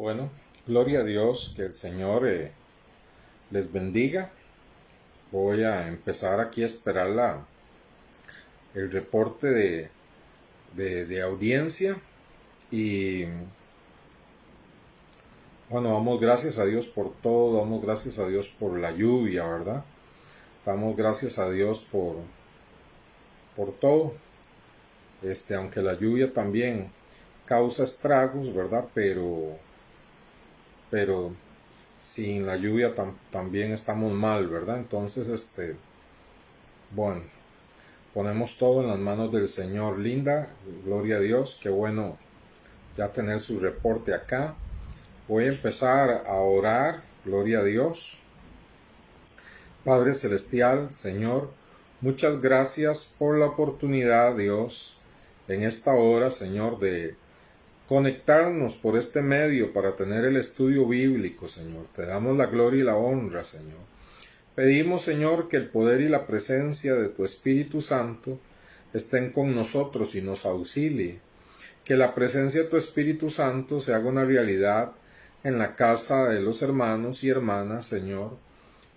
Bueno, gloria a Dios, que el Señor les bendiga. Voy a empezar aquí a esperar el reporte de audiencia y bueno, damos gracias a Dios por todo, damos gracias a Dios por la lluvia, ¿verdad? Damos gracias a Dios por todo, aunque la lluvia también causa estragos, ¿verdad? Pero sin la lluvia también estamos mal, ¿verdad? Entonces, bueno, ponemos todo en las manos del Señor. Linda, gloria a Dios, qué bueno ya tener su reporte acá. Voy a empezar a orar, gloria a Dios. Padre Celestial, Señor, muchas gracias por la oportunidad, Dios, en esta hora, Señor, de conectarnos por este medio para tener el estudio bíblico, Señor. Te damos la gloria y la honra, Señor. Pedimos, Señor, que el poder y la presencia de tu Espíritu Santo estén con nosotros y nos auxilie. Que la presencia de tu Espíritu Santo se haga una realidad en la casa de los hermanos y hermanas, Señor,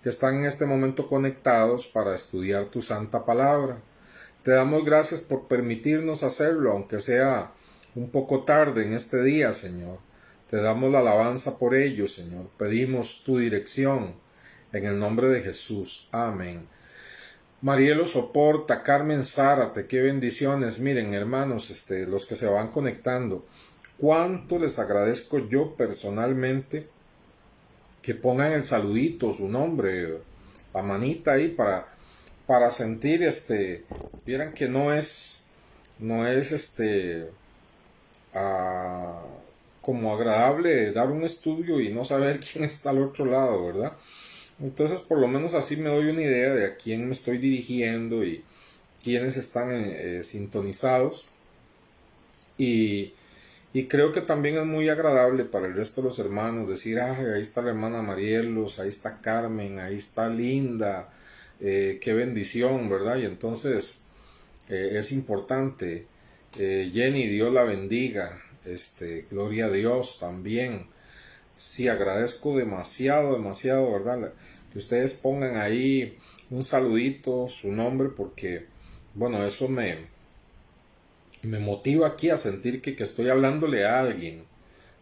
que están en este momento conectados para estudiar tu santa palabra. Te damos gracias por permitirnos hacerlo, aunque sea un poco tarde en este día, Señor. Te damos la alabanza por ello, Señor. Pedimos tu dirección en el nombre de Jesús. Amén. Marielo Soporta, Carmen Zárate, qué bendiciones. Miren, hermanos, los que se van conectando, cuánto les agradezco yo personalmente que pongan el saludito, su nombre, la manita ahí para sentir, vieran que no es ah, como agradable dar un estudio y no saber quién está al otro lado, ¿verdad? Entonces, por lo menos así me doy una idea de a quién me estoy dirigiendo y quiénes están sintonizados. Y creo que también es muy agradable para el resto de los hermanos decir, ahí está la hermana Marielos, ahí está Carmen, ahí está Linda, qué bendición, ¿verdad? Y entonces es importante. Jenny, Dios la bendiga, gloria a Dios también. Sí, agradezco demasiado, ¿verdad? Que ustedes pongan ahí un saludito, su nombre, porque, bueno, eso me motiva aquí a sentir que estoy hablándole a alguien,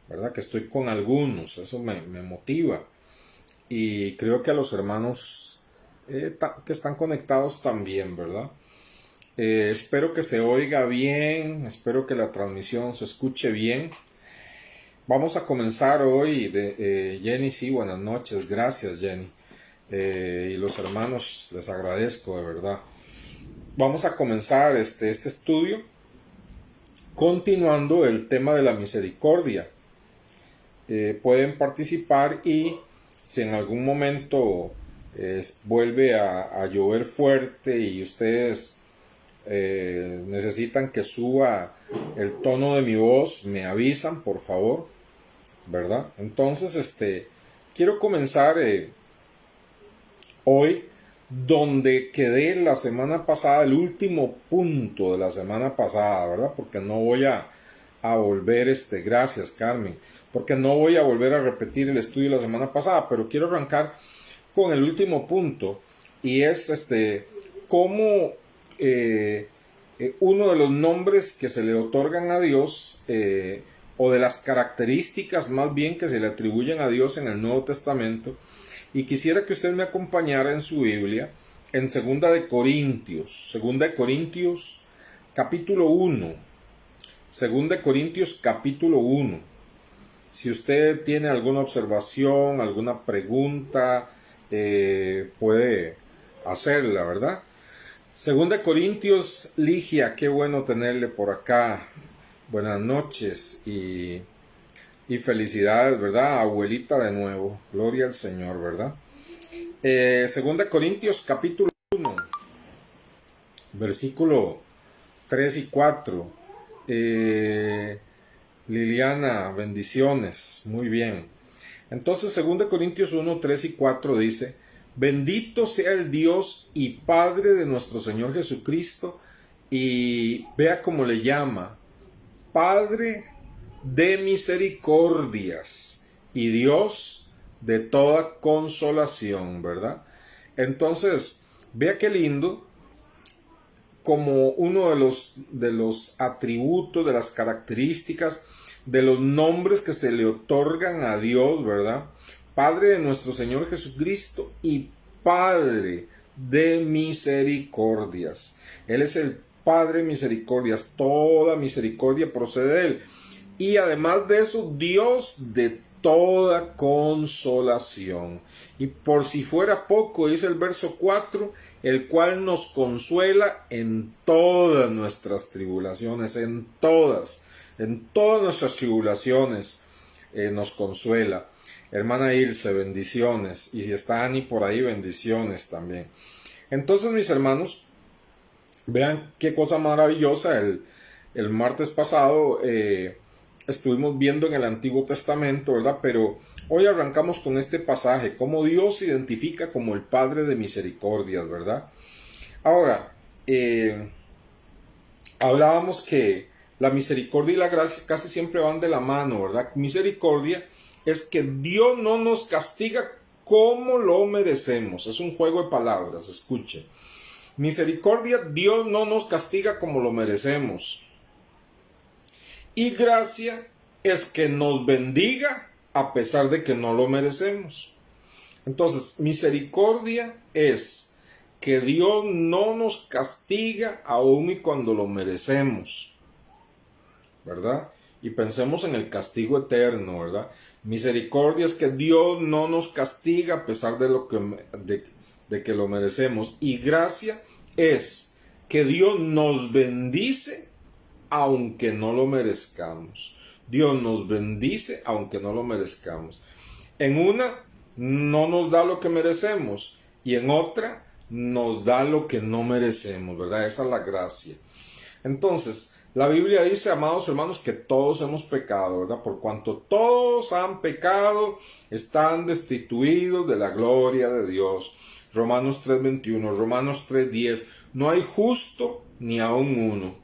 ¿verdad? Que estoy con algunos, eso me motiva. Y creo que a los hermanos que están conectados también, ¿verdad? Espero que se oiga bien, espero que la transmisión se escuche bien. Vamos a comenzar hoy, Jenny, sí, buenas noches, gracias Jenny. Y los hermanos, les agradezco de verdad. Vamos a comenzar este estudio continuando el tema de la misericordia. Pueden participar y si en algún momento vuelve a llover fuerte y ustedes necesitan que suba el tono de mi voz, me avisan por favor, ¿verdad? Entonces quiero comenzar hoy donde quedé la semana pasada, el último punto de la semana pasada, ¿verdad? Porque no voy a volver, gracias Carmen, porque no voy a volver a repetir el estudio de la semana pasada, pero quiero arrancar con el último punto y es cómo uno de los nombres que se le otorgan a Dios o de las características más bien que se le atribuyen a Dios en el Nuevo Testamento. Y quisiera que usted me acompañara en su Biblia en 2 de Corintios capítulo 1. 2 de Corintios capítulo 1. Si usted tiene alguna observación, alguna pregunta, puede hacerla, ¿verdad? 2 de Corintios, Ligia, qué bueno tenerle por acá. Buenas noches y felicidades, ¿verdad? Abuelita de nuevo, gloria al Señor, ¿verdad? 2 de Corintios capítulo 1, versículo 3 y 4. Liliana, bendiciones, muy bien. Entonces 2 de Corintios 1, 3 y 4 dice: bendito sea el Dios y Padre de nuestro Señor Jesucristo, y vea cómo le llama, Padre de misericordias y Dios de toda consolación, ¿verdad? Entonces, vea qué lindo, como uno de los atributos, de las características, de los nombres que se le otorgan a Dios, ¿verdad? Padre de nuestro Señor Jesucristo y Padre de misericordias. Él es el Padre de misericordias, toda misericordia procede de Él. Y además de eso, Dios de toda consolación. Y por si fuera poco, dice el verso 4, el cual nos consuela en todas nuestras tribulaciones, en todas nuestras tribulaciones nos consuela. Hermana Ilse, bendiciones. Y si está Ani por ahí, bendiciones también. Entonces, mis hermanos, vean qué cosa maravillosa. El martes pasado estuvimos viendo en el Antiguo Testamento, ¿verdad? Pero hoy arrancamos con este pasaje, cómo Dios se identifica como el Padre de misericordias, ¿verdad? Ahora, hablábamos que la misericordia y la gracia casi siempre van de la mano, ¿verdad? Misericordia es que Dios no nos castiga como lo merecemos. Es un juego de palabras, escuche. Misericordia, Dios no nos castiga como lo merecemos. Y gracia es que nos bendiga a pesar de que no lo merecemos. Entonces, misericordia es que Dios no nos castiga aún y cuando lo merecemos, ¿verdad? Y pensemos en el castigo eterno, ¿verdad? Misericordia es que Dios no nos castiga a pesar de que lo merecemos. Y gracia es que Dios nos bendice aunque no lo merezcamos. Dios nos bendice aunque no lo merezcamos. En una no nos da lo que merecemos y en otra nos da lo que no merecemos, ¿verdad? Esa es la gracia. Entonces, la Biblia dice, amados hermanos, que todos hemos pecado, ¿verdad? Por cuanto todos han pecado, están destituidos de la gloria de Dios. Romanos 3:21, Romanos 3:10, no hay justo ni aun uno,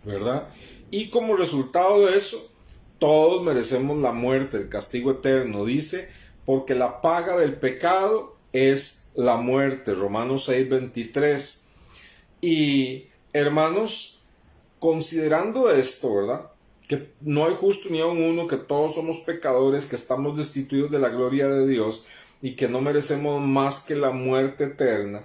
¿verdad? Y como resultado de eso, todos merecemos la muerte, el castigo eterno. Dice, porque la paga del pecado es la muerte. Romanos 6:23. Y hermanos, considerando esto, ¿verdad? Que no hay justo ni aun uno, que todos somos pecadores, que estamos destituidos de la gloria de Dios y que no merecemos más que la muerte eterna.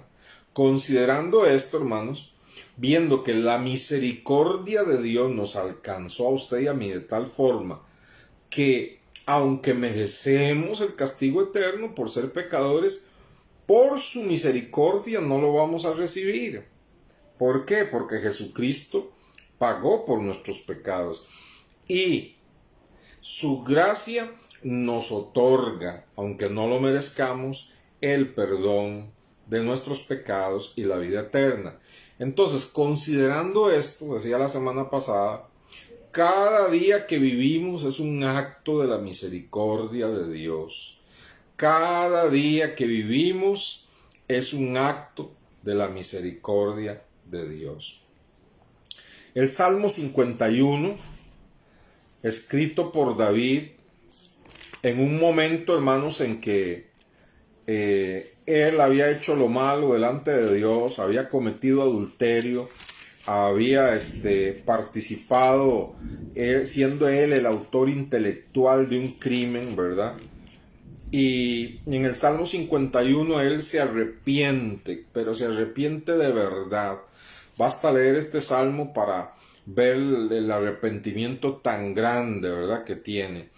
Considerando esto, hermanos, viendo que la misericordia de Dios nos alcanzó a usted y a mí de tal forma que, aunque merecemos el castigo eterno por ser pecadores, por su misericordia no lo vamos a recibir. ¿Por qué? Porque Jesucristo pagó por nuestros pecados y su gracia nos otorga, aunque no lo merezcamos, el perdón de nuestros pecados y la vida eterna. Entonces, considerando esto, decía la semana pasada, cada día que vivimos es un acto de la misericordia de Dios. Cada día que vivimos es un acto de la misericordia de Dios. El Salmo 51, escrito por David, en un momento, hermanos, en que él había hecho lo malo delante de Dios, había cometido adulterio, había participado, siendo él el autor intelectual de un crimen, ¿verdad? Y en el Salmo 51 él se arrepiente, pero se arrepiente de verdad. Basta leer este salmo para ver el arrepentimiento tan grande, ¿verdad?, que tiene.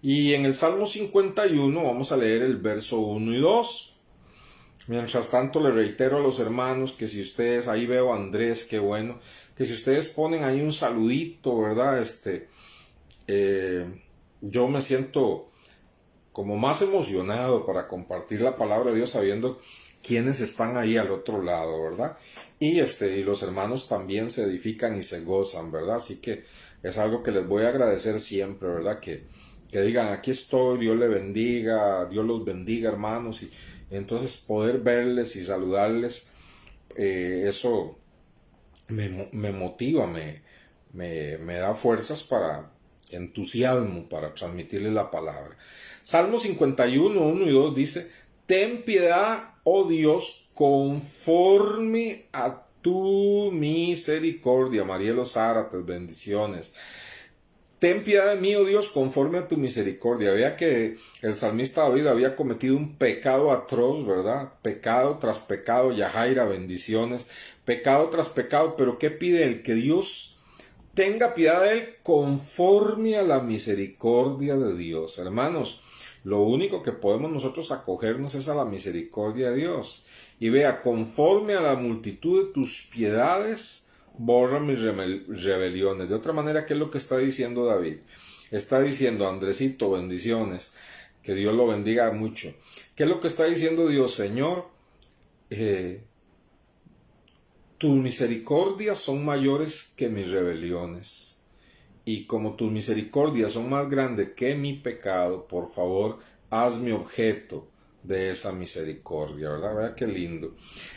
Y en el Salmo 51 vamos a leer el verso 1 y 2. Mientras tanto le reitero a los hermanos que si ustedes, ahí veo a Andrés, qué bueno, que si ustedes ponen ahí un saludito, ¿verdad? Yo me siento como más emocionado para compartir la palabra de Dios sabiendo quiénes están ahí al otro lado, ¿verdad? Y los hermanos también se edifican y se gozan, ¿verdad? Así que es algo que les voy a agradecer siempre, ¿verdad? Que digan, aquí estoy, Dios le bendiga, Dios los bendiga, hermanos, y entonces poder verles y saludarles, eso me motiva, me da fuerzas para entusiasmo para transmitirle la palabra. Salmo 51, 1 y 2 dice: ten piedad, oh Dios, conforme a tu misericordia. Marielo Zárate, bendiciones. Ten piedad de mí, oh Dios, conforme a tu misericordia. Vea que el salmista David había cometido un pecado atroz, ¿verdad? Pecado tras pecado, Yajaira, bendiciones. Pecado tras pecado, pero ¿qué pide él? Que Dios tenga piedad de él conforme a la misericordia de Dios. Hermanos, lo único que podemos nosotros acogernos es a la misericordia de Dios. Y vea, conforme a la multitud de tus piedades, borra mis rebeliones. De otra manera, ¿qué es lo que está diciendo David? Está diciendo: Andresito, bendiciones, que Dios lo bendiga mucho. ¿Qué es lo que está diciendo Dios? Señor, tus misericordias son mayores que mis rebeliones. Y como tus misericordias son más grandes que mi pecado, por favor, hazme objeto de esa misericordia, ¿verdad? Vea qué lindo.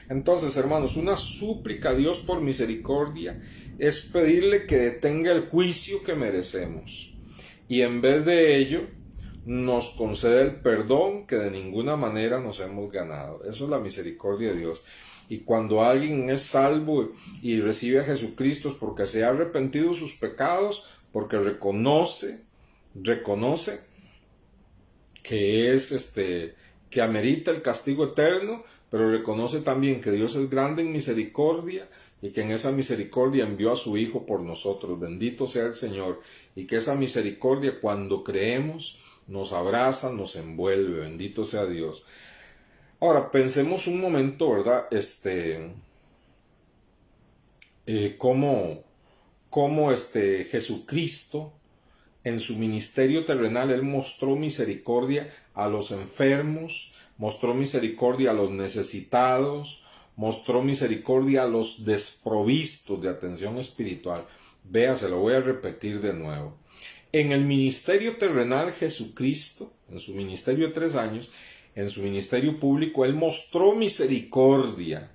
Entonces, hermanos, una súplica a Dios por misericordia es pedirle que detenga el juicio que merecemos y en vez de ello nos concede el perdón que de ninguna manera nos hemos ganado. Eso es la misericordia de Dios. Y cuando alguien es salvo y recibe a Jesucristo es porque se ha arrepentido de sus pecados, porque reconoce que es que amerita el castigo eterno, pero reconoce también que Dios es grande en misericordia y que en esa misericordia envió a su Hijo por nosotros. Bendito sea el Señor, y que esa misericordia, cuando creemos, nos abraza, nos envuelve. Bendito sea Dios. Ahora, pensemos un momento, ¿verdad? Cómo Jesucristo, en su ministerio terrenal, él mostró misericordia a los enfermos, mostró misericordia a los necesitados, mostró misericordia a los desprovistos de atención espiritual. Vea, se lo voy a repetir de nuevo. En el ministerio terrenal, Jesucristo, en su ministerio de 3 años, en su ministerio público, él mostró misericordia.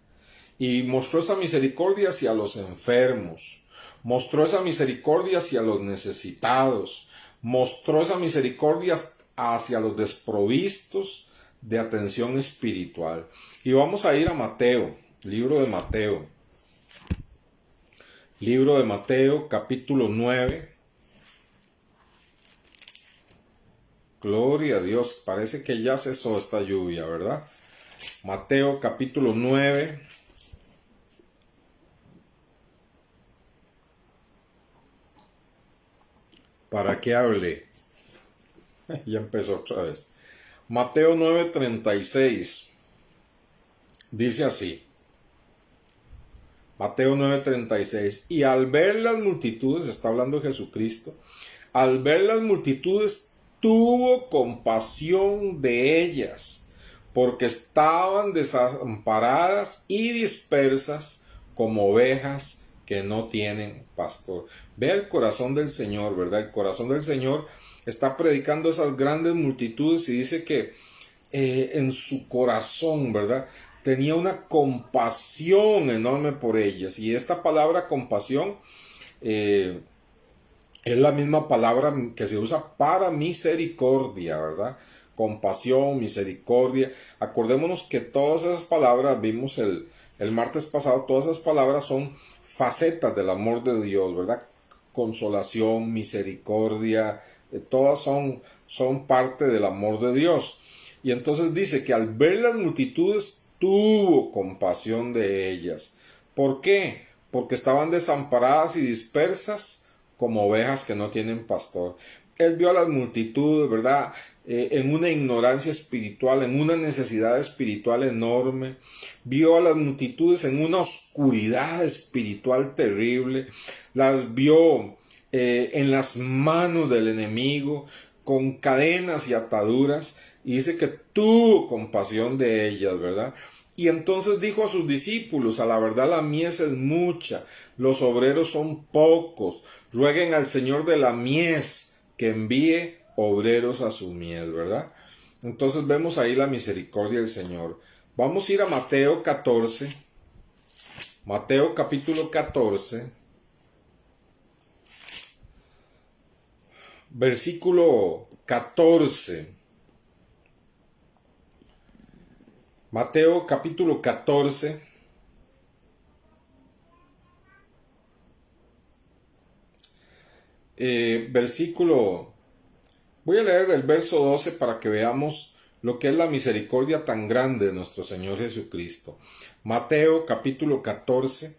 Y mostró esa misericordia hacia los enfermos, mostró esa misericordia hacia los necesitados, mostró esa misericordia hacia los desprovistos de atención espiritual. Y vamos a ir a Mateo, libro de Mateo, capítulo 9. Gloria a Dios, parece que ya cesó esta lluvia, ¿verdad? Mateo, capítulo 9. ¿Para qué hablé? Ya empezó otra vez. Mateo 9:36 dice así. Mateo 9:36. Y al ver las multitudes, está hablando Jesucristo, al ver las multitudes tuvo compasión de ellas, porque estaban desamparadas y dispersas como ovejas que no tienen pastor. Vea el corazón del Señor, ¿verdad? El corazón del Señor está predicando esas grandes multitudes y dice que en su corazón, ¿verdad?, tenía una compasión enorme por ellas. Y esta palabra compasión es la misma palabra que se usa para misericordia, ¿verdad? Compasión, misericordia. Acordémonos que todas esas palabras, vimos el martes pasado, todas esas palabras son facetas del amor de Dios, ¿verdad? Consolación, misericordia, todas son parte del amor de Dios. Y entonces dice que al ver las multitudes tuvo compasión de ellas. ¿Por qué? Porque estaban desamparadas y dispersas como ovejas que no tienen pastor. Él vio a las multitudes, ¿verdad?, en una ignorancia espiritual, en una necesidad espiritual enorme. Vio a las multitudes en una oscuridad espiritual terrible. Las vio en las manos del enemigo, con cadenas y ataduras. Y dice que tuvo compasión de ellas, ¿verdad? Y entonces dijo a sus discípulos: a la verdad la mies es mucha, los obreros son pocos. Rueguen al Señor de la mies que envíe obreros a su mies, ¿verdad? Entonces vemos ahí la misericordia del Señor. Vamos a ir a Mateo 14. Mateo capítulo 14. versículo 14. Mateo capítulo 14. Voy a leer del verso 12 para que veamos lo que es la misericordia tan grande de nuestro Señor Jesucristo. Mateo capítulo 14,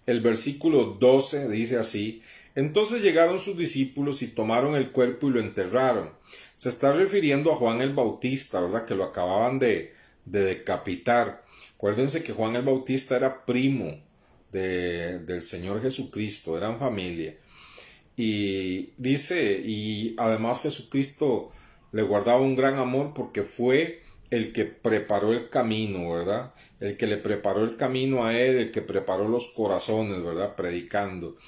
el versículo 12 dice así: entonces llegaron sus discípulos y tomaron el cuerpo y lo enterraron. Se está refiriendo a Juan el Bautista, ¿verdad? Que lo acababan de decapitar. Acuérdense que Juan el Bautista era primo del Señor Jesucristo, eran familia. Y dice, y además Jesucristo le guardaba un gran amor porque fue el que preparó el camino, ¿verdad? El que le preparó el camino a él, el que preparó los corazones, ¿verdad? Predicando.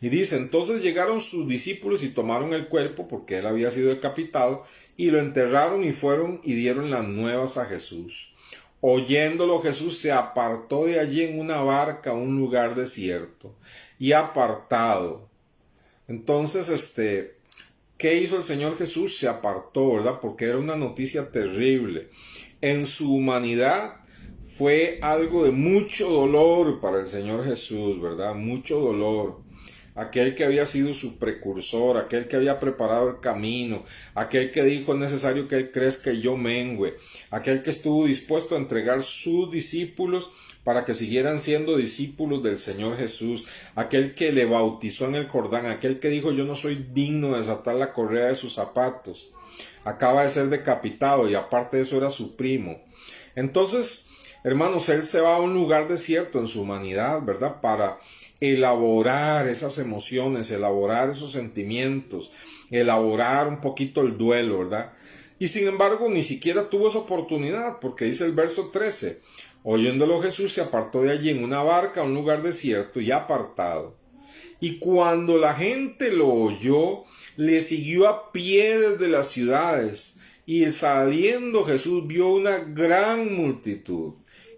Y dice, entonces llegaron sus discípulos y tomaron el cuerpo, porque él había sido decapitado, y lo enterraron y fueron y dieron las nuevas a Jesús. Oyéndolo, Jesús se apartó de allí en una barca a un lugar desierto, y apartado. Entonces, ¿qué hizo el Señor Jesús? Se apartó, ¿verdad? Porque era una noticia terrible. En su humanidad fue algo de mucho dolor para el Señor Jesús, ¿verdad? Mucho dolor. Aquel que había sido su precursor, aquel que había preparado el camino, aquel que dijo es necesario que él crezca y yo mengüe, aquel que estuvo dispuesto a entregar sus discípulos para que siguieran siendo discípulos del Señor Jesús, aquel que le bautizó en el Jordán, aquel que dijo yo no soy digno de desatar la correa de sus zapatos, acaba de ser decapitado y aparte de eso era su primo. Entonces, hermanos, él se va a un lugar desierto en su humanidad, ¿verdad? Para elaborar esas emociones, elaborar esos sentimientos, elaborar un poquito el duelo, ¿verdad? Y sin embargo, ni siquiera tuvo esa oportunidad, porque dice el verso 13, oyéndolo Jesús se apartó de allí en una barca a un lugar desierto y apartado. Y cuando la gente lo oyó, le siguió a pie desde las ciudades. Y saliendo Jesús vio una gran multitud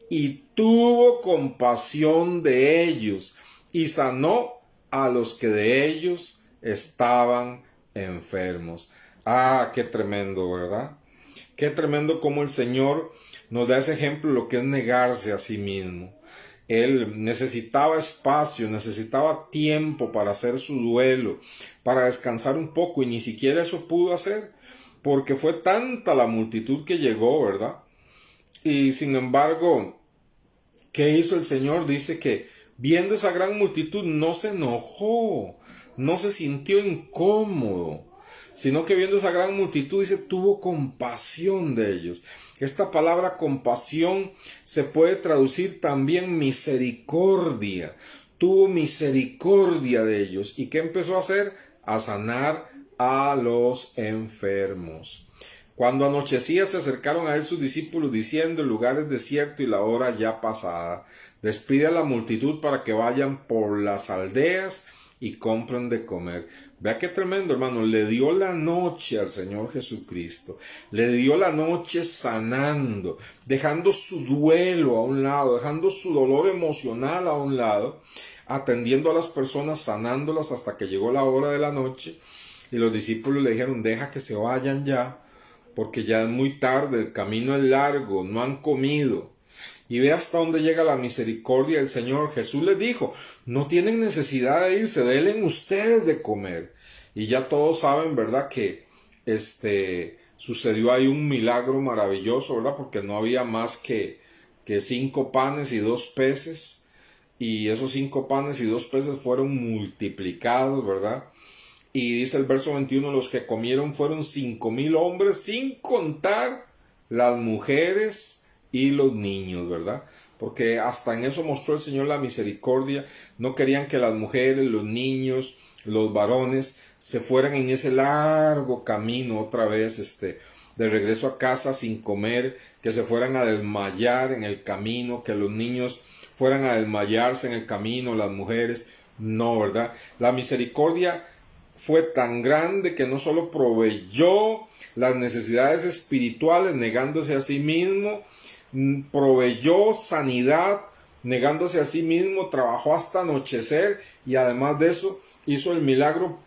y tuvo compasión de ellos y sanó a los que de ellos estaban enfermos. Ah, qué tremendo, ¿verdad? Qué tremendo como el Señor nos da ese ejemplo de lo que es negarse a sí mismo. Él necesitaba espacio, necesitaba tiempo para hacer su duelo, para descansar un poco, y ni siquiera eso pudo hacer, porque fue tanta la multitud que llegó, ¿verdad? Y sin embargo, ¿qué hizo el Señor? Dice que viendo esa gran multitud no se enojó, no se sintió incómodo, sino que viendo esa gran multitud, dice, tuvo compasión de ellos. Esta palabra compasión se puede traducir también misericordia. Tuvo misericordia de ellos. ¿Y qué empezó a hacer? A sanar a los enfermos. Cuando anochecía se acercaron a él sus discípulos diciendo, el lugar es desierto y la hora ya pasada. Despide a la multitud para que vayan por las aldeas y compren de comer. Vea qué tremendo, hermano. Le dio la noche al Señor Jesucristo. Le dio la noche sanando, dejando su duelo a un lado, dejando su dolor emocional a un lado, atendiendo a las personas, sanándolas hasta que llegó la hora de la noche. Y los discípulos le dijeron, deja que se vayan ya, porque ya es muy tarde, el camino es largo, no han comido. Y ve hasta dónde llega la misericordia del Señor. Jesús les dijo, no tienen necesidad de irse, denle ustedes de comer. Y ya todos saben, ¿verdad? Que sucedió ahí un milagro maravilloso, ¿verdad? Porque no había más que 5 panes y 2 peces. Y esos 5 panes y 2 peces fueron multiplicados, ¿verdad? Y dice el verso 21, los que comieron fueron 5,000 hombres, sin contar las mujeres y los niños, ¿verdad? Porque hasta en eso mostró el Señor la misericordia. No querían que las mujeres, los niños, los varones se fueran en ese largo camino otra vez, de regreso a casa sin comer, que se fueran a desmayar en el camino, que los niños fueran a desmayarse en el camino, las mujeres. No, ¿verdad? La misericordia fue tan grande que no solo proveyó las necesidades espirituales negándose a sí mismo, proveyó sanidad negándose a sí mismo, trabajó hasta anochecer y además de eso hizo el milagro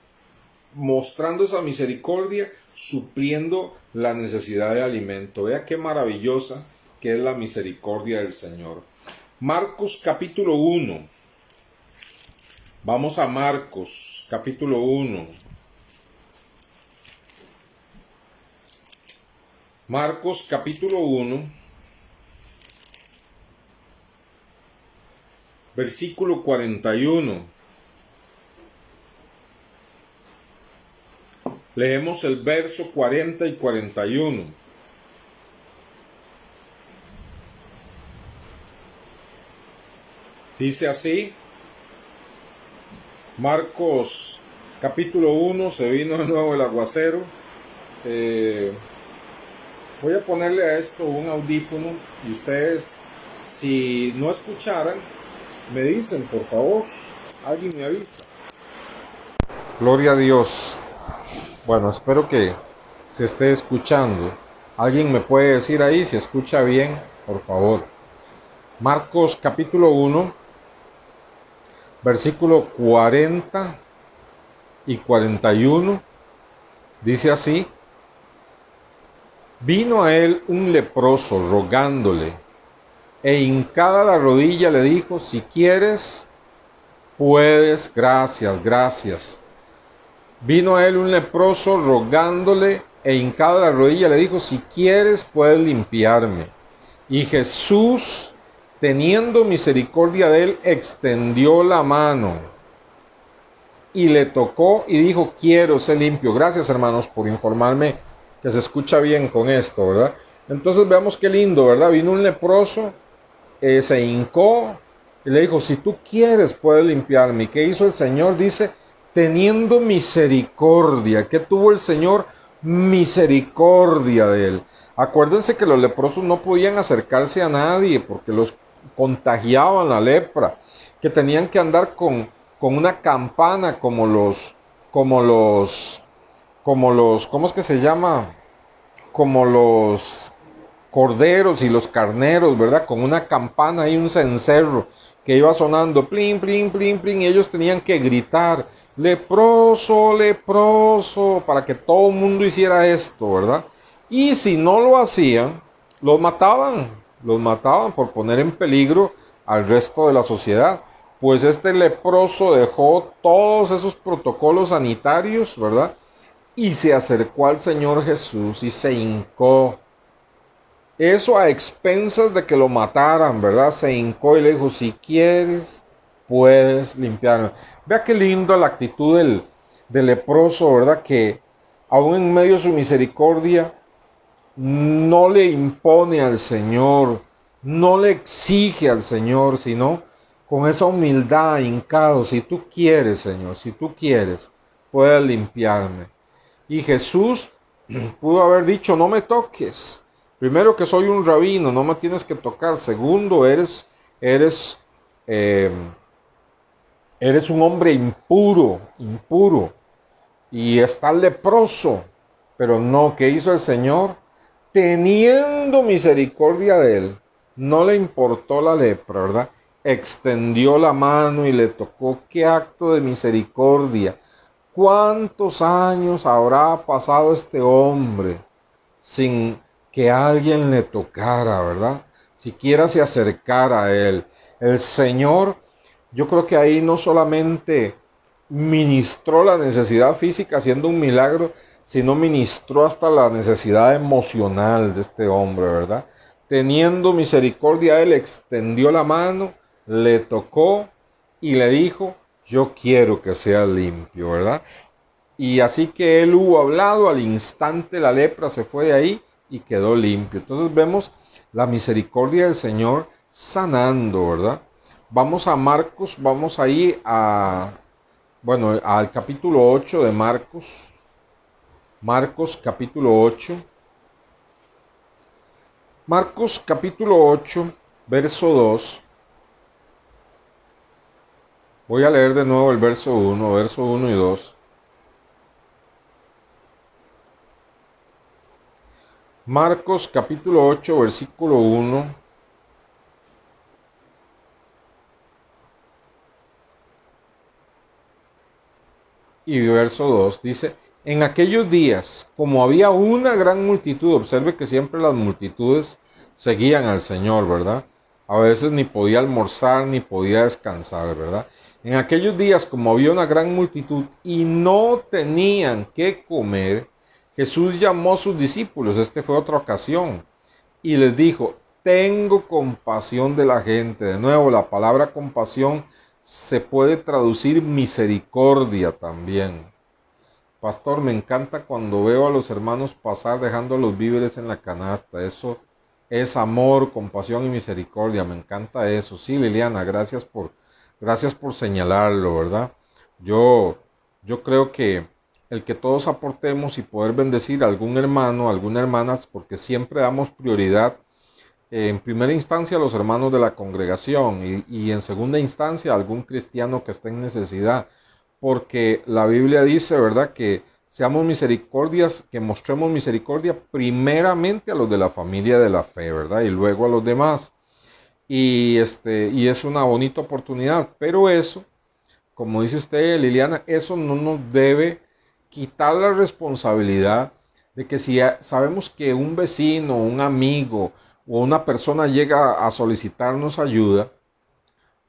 mostrando esa misericordia, supliendo la necesidad de alimento. Vea qué maravillosa que es la misericordia del Señor. Marcos capítulo 1. Vamos a Marcos capítulo 1. Marcos capítulo 1, versículo 41. Leemos el verso 40 y 41. Dice así, Marcos capítulo 1, se vino de nuevo el aguacero. Voy a ponerle a esto un audífono y ustedes, si no escucharan, me dicen, por favor, alguien me avisa. Gloria a Dios. Bueno, espero que se esté escuchando. Alguien me puede decir ahí si escucha bien, por favor. Marcos capítulo 1, versículo 40 y 41, dice así: vino a él un leproso rogándole, e hincada la rodilla le dijo, si quieres, puedes, gracias. Vino a él un leproso rogándole, e hincada la rodilla le dijo, si quieres, puedes limpiarme. Y Jesús, teniendo misericordia de él, extendió la mano y le tocó y dijo, quiero ser limpio. Gracias, hermanos, por informarme que se escucha bien con esto, ¿verdad? Entonces veamos qué lindo, ¿verdad? Vino un leproso, se hincó y le dijo, si tú quieres puedes limpiarme. ¿Y qué hizo el Señor? Dice, teniendo misericordia. ¿Qué tuvo el Señor? Misericordia de él. Acuérdense que los leprosos no podían acercarse a nadie porque los contagiaban la lepra, que tenían que andar con una campana ¿cómo es que se llama? Como los corderos y los carneros, ¿verdad? Con una campana y un cencerro que iba sonando, plin, plin, plin, plin, y ellos tenían que gritar, leproso, leproso, para que todo el mundo hiciera esto, ¿verdad? Y si no lo hacían, los mataban por poner en peligro al resto de la sociedad. Pues este leproso dejó todos esos protocolos sanitarios, ¿verdad? Y se acercó al Señor Jesús y se hincó. Eso a expensas de que lo mataran, ¿verdad? Se hincó y le dijo, si quieres, puedes limpiarme. Vea qué lindo la actitud del leproso, ¿verdad? Que aún en medio de su misericordia, no le impone al Señor, no le exige al Señor, sino con esa humildad, hincado, si tú quieres, Señor, si tú quieres, puedes limpiarme. Y Jesús pudo haber dicho, no me toques. Primero, que soy un rabino, no me tienes que tocar. Segundo, eres, eh, eres un hombre impuro. Y estás leproso. Pero no, ¿qué hizo el Señor? Teniendo misericordia de él, no le importó la lepra, ¿verdad? Extendió la mano y le tocó. ¡Qué acto de misericordia! ¿Cuántos años habrá pasado este hombre sin que alguien le tocara, verdad? Siquiera se acercara a él. El Señor, yo creo que ahí no solamente ministró la necesidad física haciendo un milagro, sino ministró hasta la necesidad emocional de este hombre, ¿verdad? Teniendo misericordia, él extendió la mano, le tocó y le dijo, yo quiero que sea limpio, ¿verdad? Y así que él hubo hablado, al instante la lepra se fue de ahí y quedó limpio. Entonces vemos la misericordia del Señor sanando, ¿verdad? Vamos a Marcos, vamos ahí al capítulo 8 de Marcos. Marcos capítulo 8. Marcos capítulo 8, verso 2. Voy a leer de nuevo el verso 1 y 2. Marcos capítulo 8, versículo 1. Y verso 2 dice, en aquellos días, como había una gran multitud, observe que siempre las multitudes seguían al Señor, ¿verdad? A veces ni podía almorzar ni podía descansar, ¿verdad? En aquellos días, como había una gran multitud y no tenían que comer, Jesús llamó a sus discípulos, esta fue otra ocasión, y les dijo, tengo compasión de la gente. De nuevo, la palabra compasión se puede traducir misericordia también. Pastor, me encanta cuando veo a los hermanos pasar dejando los víveres en la canasta. Eso es amor, compasión y misericordia. Me encanta eso. Sí, Liliana, gracias por señalarlo, ¿verdad? Yo, yo creo que el que todos aportemos y poder bendecir a algún hermano, a alguna hermana, porque siempre damos prioridad en primera instancia a los hermanos de la congregación y en segunda instancia a algún cristiano que esté en necesidad, porque la Biblia dice, ¿verdad?, que seamos misericordias, que mostremos misericordia primeramente a los de la familia de la fe, ¿verdad?, y luego a los demás. Y es una bonita oportunidad, pero eso, como dice usted, Liliana, eso no nos debe quitar la responsabilidad de que si sabemos que un vecino, un amigo o una persona llega a solicitarnos ayuda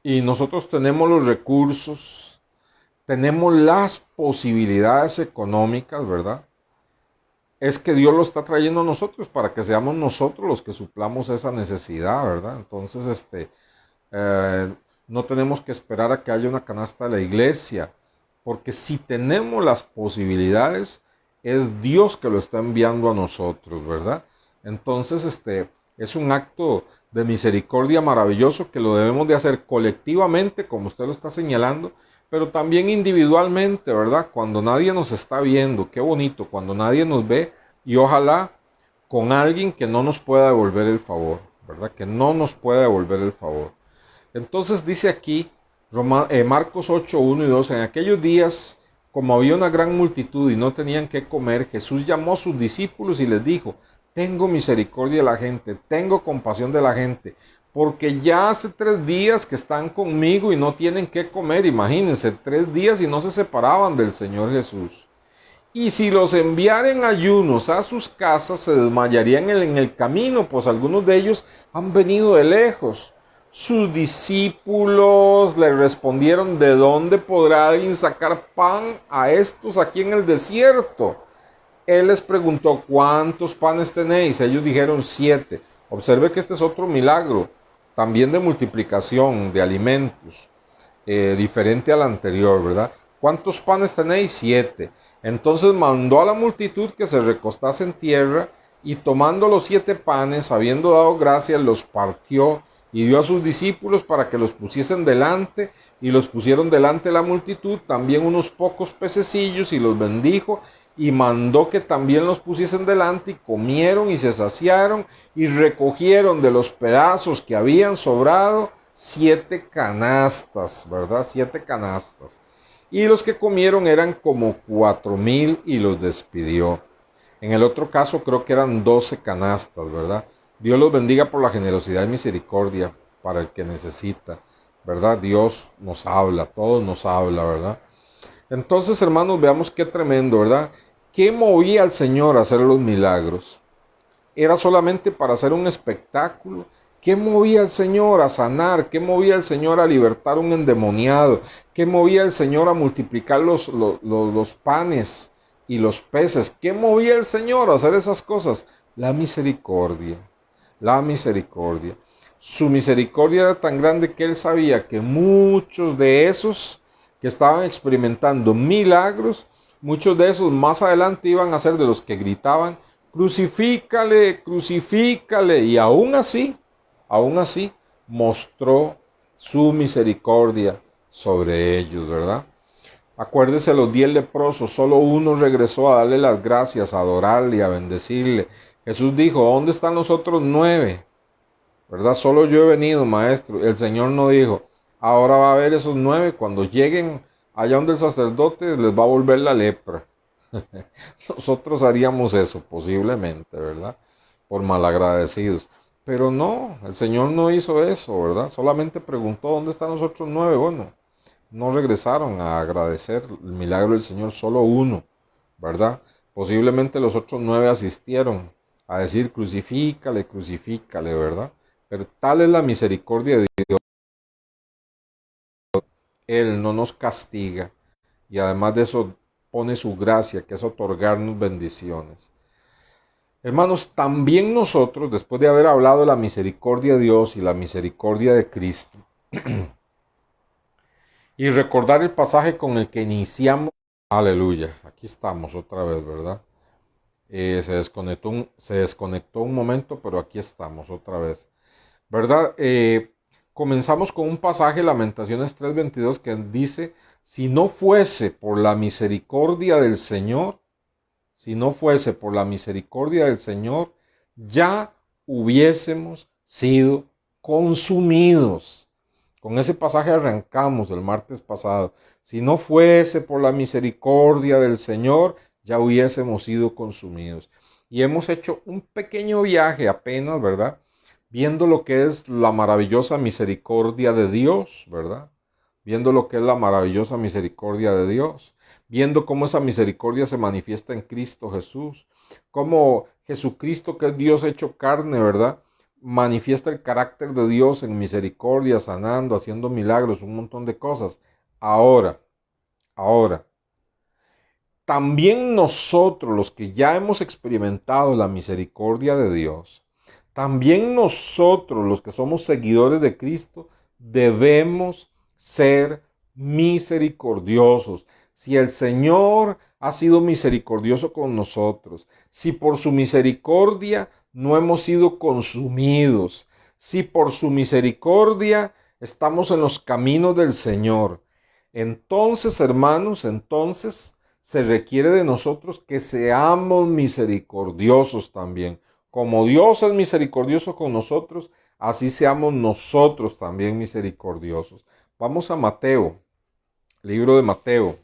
y nosotros tenemos los recursos, tenemos las posibilidades económicas, ¿verdad? Es que Dios lo está trayendo a nosotros para que seamos nosotros los que suplamos esa necesidad, ¿verdad? Entonces, eh, no tenemos que esperar a que haya una canasta de la iglesia, porque si tenemos las posibilidades, es Dios que lo está enviando a nosotros, ¿verdad? Entonces, es un acto de misericordia maravilloso que lo debemos de hacer colectivamente, como usted lo está señalando, pero también individualmente, ¿verdad? Cuando nadie nos está viendo, qué bonito, cuando nadie nos ve y ojalá con alguien que no nos pueda devolver el favor, ¿verdad? Que no nos pueda devolver el favor. Entonces dice aquí Marcos 8, 1 y 2, en aquellos días, como había una gran multitud y no tenían que comer, Jesús llamó a sus discípulos y les dijo, tengo misericordia de la gente, tengo compasión de la gente, porque ya hace 3 días que están conmigo y no tienen que comer. Imagínense, 3 días y no se separaban del Señor Jesús. Y si los enviaren ayunos a sus casas, se desmayarían en el camino, pues algunos de ellos han venido de lejos. Sus discípulos le respondieron, ¿de dónde podrá alguien sacar pan a estos aquí en el desierto? Él les preguntó, ¿cuántos panes tenéis? Ellos dijeron 7. Observe que este es otro milagro, también de multiplicación de alimentos, diferente al anterior, ¿verdad? ¿Cuántos panes tenéis? 7. Entonces mandó a la multitud que se recostase en tierra y tomando los 7 panes, habiendo dado gracias, los partió y dio a sus discípulos para que los pusiesen delante, y los pusieron delante de la multitud, también unos pocos pececillos, y los bendijo, y mandó que también los pusiesen delante, y comieron y se saciaron, y recogieron de los pedazos que habían sobrado 7 canastas, ¿verdad? 7 canastas. Y los que comieron eran como 4,000 y los despidió. En el otro caso creo que eran 12 canastas, ¿verdad? Dios los bendiga por la generosidad y misericordia para el que necesita, ¿verdad? Dios nos habla, todos nos habla, ¿verdad? Entonces, hermanos, veamos qué tremendo, ¿verdad? ¿Qué movía al Señor a hacer los milagros? ¿Era solamente para hacer un espectáculo? ¿Qué movía al Señor a sanar? ¿Qué movía al Señor a libertar un endemoniado? ¿Qué movía al Señor a multiplicar los panes y los peces? ¿Qué movía al Señor a hacer esas cosas? La misericordia, la misericordia. Su misericordia era tan grande que Él sabía que muchos de esos que estaban experimentando milagros, muchos de esos más adelante iban a ser de los que gritaban, crucifícale, crucifícale, y aún así, mostró su misericordia sobre ellos, ¿verdad? Acuérdese los 10 leprosos, solo uno regresó a darle las gracias, a adorarle y a bendecirle. Jesús dijo, ¿dónde están los otros 9? ¿Verdad? Solo yo he venido, maestro. El Señor no dijo, ahora va a haber esos 9, cuando lleguen allá donde el sacerdote les va a volver la lepra. Nosotros haríamos eso posiblemente, ¿verdad? Por malagradecidos. Pero no, el Señor no hizo eso, ¿verdad? Solamente preguntó, ¿dónde están los otros 9? Bueno, no regresaron a agradecer el milagro del Señor, solo uno, ¿verdad? Posiblemente los otros 9 asistieron a decir crucifícale, crucifícale, ¿verdad? Pero tal es la misericordia de Dios, Él no nos castiga y además de eso pone su gracia, que es otorgarnos bendiciones. Hermanos, también nosotros, después de haber hablado de la misericordia de Dios y la misericordia de Cristo, y recordar el pasaje con el que iniciamos, aleluya, aquí estamos otra vez, ¿verdad? Se desconectó un momento, pero aquí estamos otra vez, ¿verdad? Comenzamos con un pasaje, Lamentaciones 3:22, que dice, si no fuese por la misericordia del Señor, si no fuese por la misericordia del Señor, ya hubiésemos sido consumidos. Con ese pasaje arrancamos el martes pasado. Si no fuese por la misericordia del Señor, ya hubiésemos sido consumidos. Y hemos hecho un pequeño viaje apenas, ¿verdad? Viendo lo que es la maravillosa misericordia de Dios, ¿verdad? Viendo lo que es la maravillosa misericordia de Dios, viendo cómo esa misericordia se manifiesta en Cristo Jesús, cómo Jesucristo, que es Dios hecho carne, ¿verdad? Manifiesta el carácter de Dios en misericordia, sanando, haciendo milagros, un montón de cosas. Ahora, también nosotros, los que ya hemos experimentado la misericordia de Dios, también nosotros, los que somos seguidores de Cristo, debemos ser misericordiosos. Si el Señor ha sido misericordioso con nosotros, si por su misericordia no hemos sido consumidos, si por su misericordia estamos en los caminos del Señor, entonces, hermanos, entonces se requiere de nosotros que seamos misericordiosos también. Como Dios es misericordioso con nosotros, así seamos nosotros también misericordiosos. Vamos a Mateo, libro de Mateo,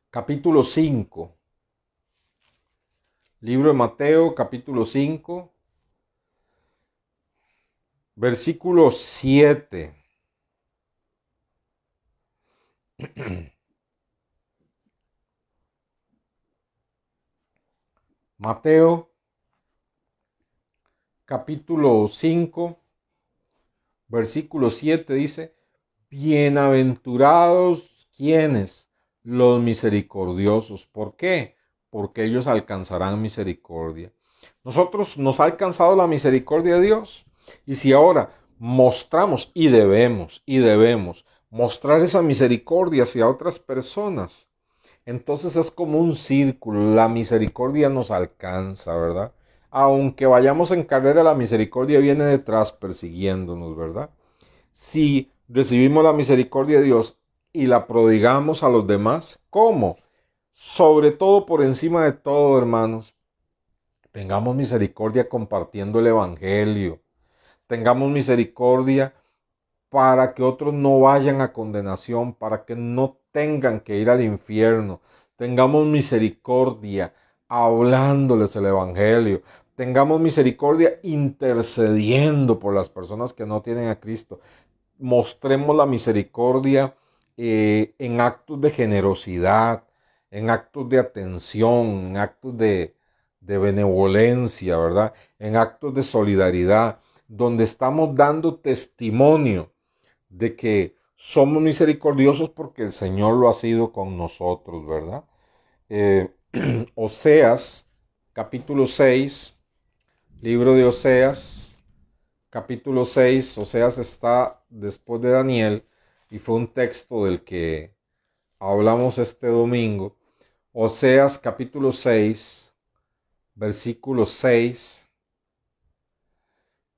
capítulo 5. Libro de Mateo, capítulo 5, versículo 7. Mateo, capítulo 5, versículo 7 dice, bienaventurados quienes, los misericordiosos. ¿Por qué? Porque ellos alcanzarán misericordia. Nosotros nos ha alcanzado la misericordia de Dios. Y si ahora mostramos y debemos mostrar esa misericordia hacia otras personas, entonces es como un círculo, la misericordia nos alcanza, ¿verdad? Aunque vayamos en carrera, la misericordia viene detrás persiguiéndonos, ¿verdad? Si recibimos la misericordia de Dios y la prodigamos a los demás, ¿cómo? Sobre todo, por encima de todo, hermanos, tengamos misericordia compartiendo el Evangelio. Tengamos misericordia para que otros no vayan a condenación, para que no tengan que ir al infierno. Tengamos misericordia hablándoles el Evangelio. Tengamos misericordia intercediendo por las personas que no tienen a Cristo. Mostremos la misericordia en actos de generosidad, en actos de atención, en actos de benevolencia, ¿verdad? En actos de solidaridad, donde estamos dando testimonio de que somos misericordiosos porque el Señor lo ha sido con nosotros, ¿verdad? Eh, Oseas, capítulo 6, libro de Oseas, capítulo 6, Oseas está después de Daniel y fue un texto del que hablamos este domingo. Oseas, capítulo 6, versículo 6.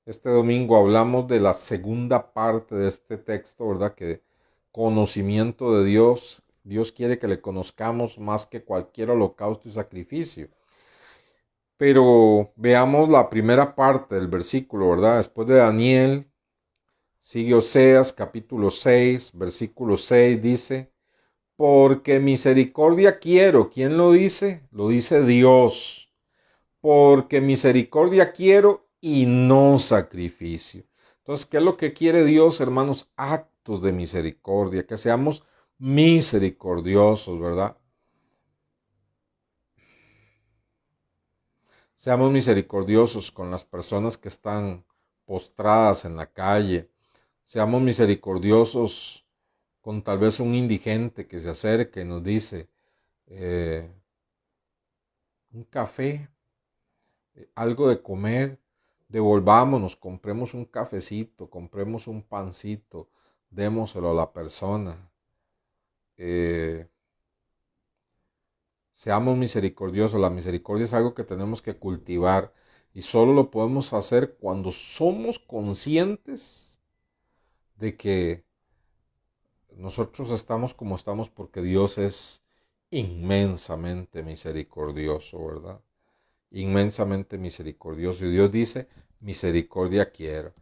Este domingo hablamos de la segunda parte de este texto, ¿verdad? Que conocimiento de Dios. Dios quiere que le conozcamos más que cualquier holocausto y sacrificio. Pero veamos la primera parte del versículo, ¿verdad? Después de Daniel, sigue Oseas, capítulo 6, versículo 6, dice, porque misericordia quiero. ¿Quién lo dice? Lo dice Dios. Porque misericordia quiero y no sacrificio. Entonces, ¿qué es lo que quiere Dios, hermanos? actos de misericordia, que seamos misericordiosos, ¿verdad? Seamos misericordiosos con las personas que están postradas en la calle. Seamos misericordiosos con tal vez un indigente que se acerque y nos dice, eh, un café, algo de comer, devolvámonos, compremos un cafecito, compremos un pancito, démoselo a la persona. Eh, Seamos misericordiosos. La misericordia es algo que tenemos que cultivar y solo lo podemos hacer cuando somos conscientes de que nosotros estamos como estamos porque Dios es inmensamente misericordioso, ¿verdad? Inmensamente misericordioso. Y Dios dice, misericordia quiero.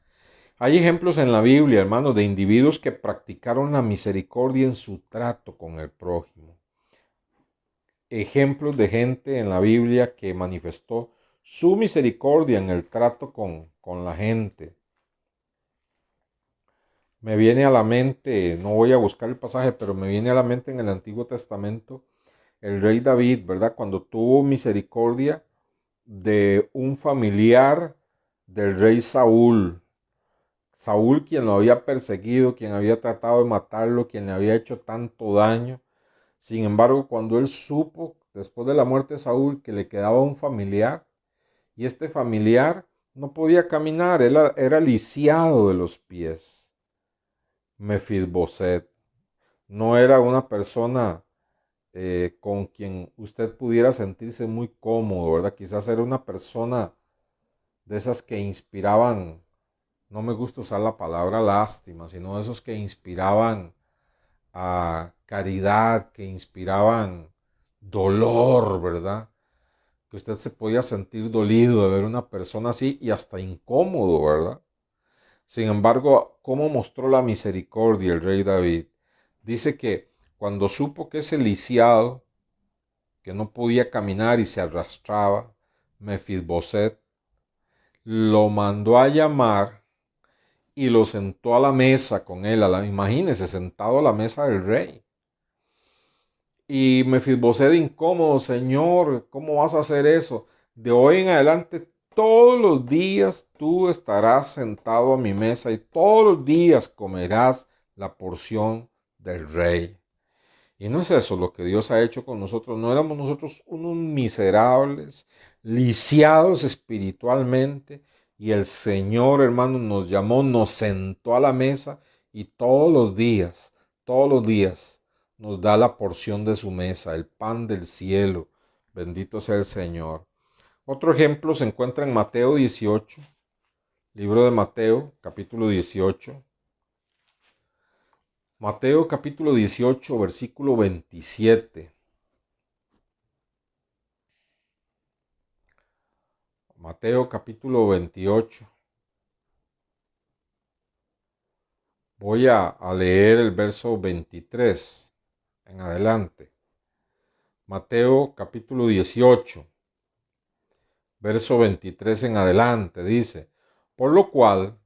Hay ejemplos en la Biblia, hermanos, de individuos que practicaron la misericordia en su trato con el prójimo. Ejemplos de gente en la Biblia que manifestó su misericordia en el trato con la gente. Me viene a la mente, no voy a buscar el pasaje, pero me viene a la mente en el Antiguo Testamento el rey David, ¿verdad? Cuando tuvo misericordia de un familiar del rey Saúl. Saúl, quien lo había perseguido, quien había tratado de matarlo, quien le había hecho tanto daño. Sin embargo, cuando él supo, después de la muerte de Saúl, que le quedaba un familiar, y este familiar no podía caminar, era lisiado de los pies. Mefisboset no era una persona con quien usted pudiera sentirse muy cómodo, ¿verdad? Quizás era una persona de esas que inspiraban, no me gusta usar la palabra lástima, sino de esos que inspiraban a caridad, que inspiraban dolor, ¿verdad? Que usted se podía sentir dolido de ver una persona así y hasta incómodo, ¿verdad? Sin embargo, ¿cómo mostró la misericordia el rey David? Dice que cuando supo que ese lisiado, que no podía caminar y se arrastraba, Mefisboset, lo mandó a llamar y lo sentó a la mesa con él. Imagínese, sentado a la mesa del rey. Y Mefisboset incómodo, Señor, ¿cómo vas a hacer eso? De hoy en adelante, todos los días tú estarás sentado a mi mesa y todos los días comerás la porción del rey. Y no es eso lo que Dios ha hecho con nosotros. No éramos nosotros unos miserables, lisiados espiritualmente. Y el Señor, hermano, nos llamó, nos sentó a la mesa y todos los días, nos da la porción de su mesa, el pan del cielo. Bendito sea el Señor. Otro ejemplo se encuentra en Mateo 18, libro de Mateo, capítulo 18. Mateo capítulo 18, versículo 27. Mateo capítulo 28. Voy a leer el verso 23 en adelante. Mateo capítulo 18, verso 23 en adelante dice, por lo cual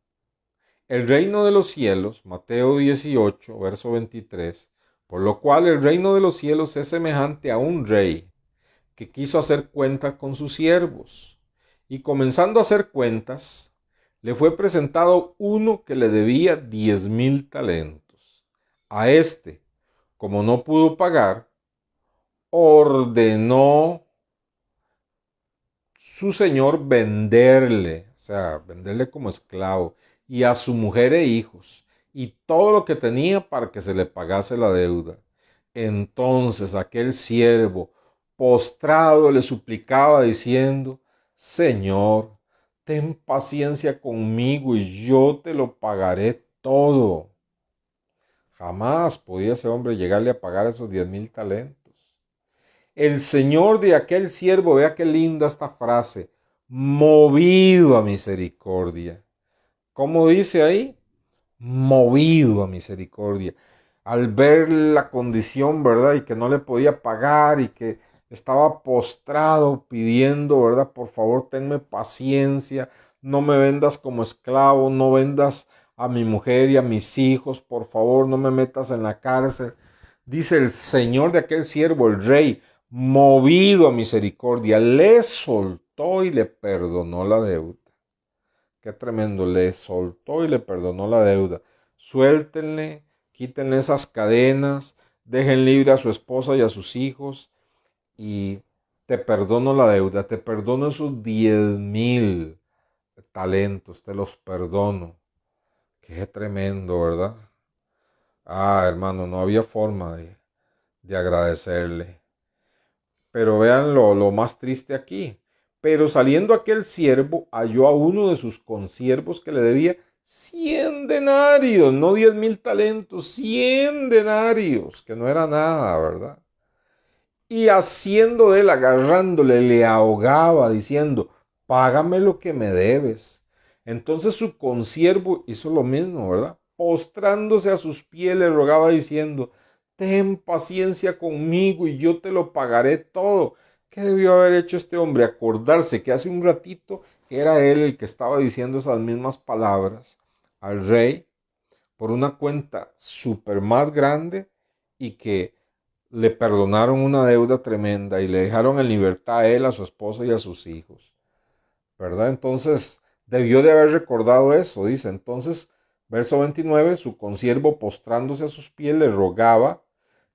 el reino de los cielos, Mateo 18, verso 23, por lo cual el reino de los cielos es semejante a un rey que quiso hacer cuentas con sus siervos. Y comenzando a hacer cuentas, le fue presentado uno que le debía 10,000 talentos. A este, como no pudo pagar, ordenó su señor venderle, o sea, venderle como esclavo, y a su mujer e hijos, y todo lo que tenía para que se le pagase la deuda. Entonces aquel siervo, postrado, le suplicaba diciendo, Señor, ten paciencia conmigo y yo te lo pagaré todo. Jamás podía ese hombre llegarle a pagar esos 10,000 talentos. El Señor de aquel siervo, vea qué linda esta frase, movido a misericordia. ¿Cómo dice ahí? Movido a misericordia. Al ver la condición, ¿verdad? Y que no le podía pagar y que estaba postrado pidiendo, ¿verdad? Por favor, tenme paciencia, no me vendas como esclavo, no vendas a mi mujer y a mis hijos, por favor no me metas en la cárcel. Dice el señor de aquel siervo, el rey, movido a misericordia, le soltó y le perdonó la deuda. Qué tremendo, le soltó y le perdonó la deuda. Suéltenle, quítenle esas cadenas, dejen libre a su esposa y a sus hijos y te perdono la deuda, te perdono esos 10,000 talentos, te los perdono. Qué tremendo, ¿verdad? Hermano, no había forma de agradecerle. Pero vean lo más triste aquí. Pero saliendo aquel siervo, halló a uno de sus consiervos que le debía 100 denarios, no 10,000 talentos, 100 denarios, que no era nada, ¿verdad? Y haciendo de él, agarrándole, le ahogaba, diciendo, págame lo que me debes. Entonces su consiervo hizo lo mismo, ¿verdad? Postrándose a sus pies, le rogaba diciendo, ten paciencia conmigo y yo te lo pagaré todo. ¿Qué debió haber hecho este hombre? Acordarse que hace un ratito era él el que estaba diciendo esas mismas palabras al rey por una cuenta súper más grande y que le perdonaron una deuda tremenda y le dejaron en libertad a él, a su esposa y a sus hijos, ¿verdad? Entonces, debió de haber recordado eso, dice. Entonces, verso 29, su consiervo postrándose a sus pies le rogaba,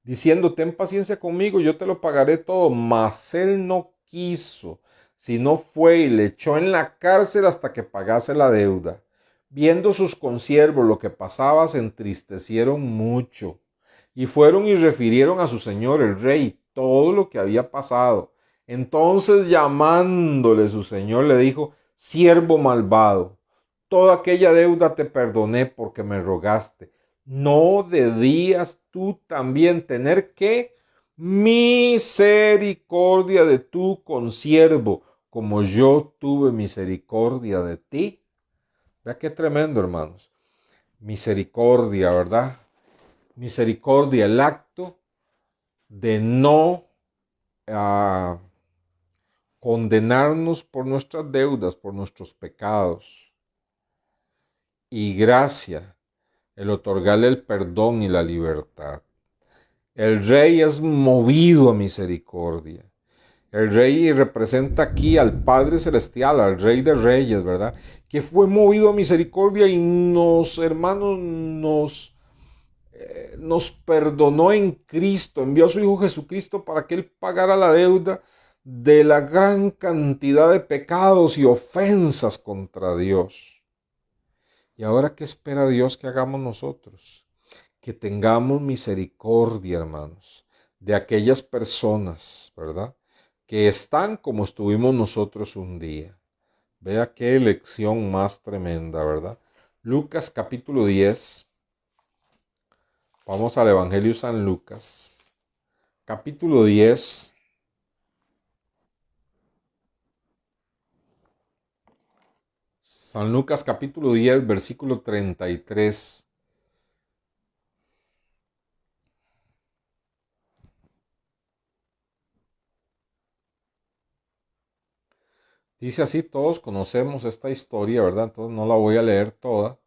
diciendo, ten paciencia conmigo, yo te lo pagaré todo. Mas él no quiso, sino fue y le echó en la cárcel hasta que pagase la deuda. Viendo sus consiervos lo que pasaba, se entristecieron mucho y fueron y refirieron a su señor el rey todo lo que había pasado. Entonces llamándole su señor le dijo, siervo malvado, toda aquella deuda te perdoné porque me rogaste. ¿No debías tú también tener que misericordia de tu consiervo, como yo tuve misericordia de ti? Vea qué tremendo, hermanos. Misericordia, ¿verdad? Misericordia, el acto de no condenarnos por nuestras deudas, por nuestros pecados. Y gracia, el otorgarle el perdón y la libertad. El rey es movido a misericordia. El rey representa aquí al Padre Celestial, al Rey de Reyes, ¿verdad? Que fue movido a misericordia y hermanos, nos perdonó en Cristo, envió a su Hijo Jesucristo para que Él pagara la deuda de la gran cantidad de pecados y ofensas contra Dios. ¿Y ahora qué espera Dios que hagamos nosotros? Que tengamos misericordia, hermanos, de aquellas personas, ¿verdad? Que están como estuvimos nosotros un día. Vea qué lección más tremenda, ¿verdad? Lucas capítulo 10. Vamos al Evangelio San Lucas, capítulo 10. San Lucas capítulo 10, versículo 33. Dice así, todos conocemos esta historia, ¿verdad? Entonces no la voy a leer toda.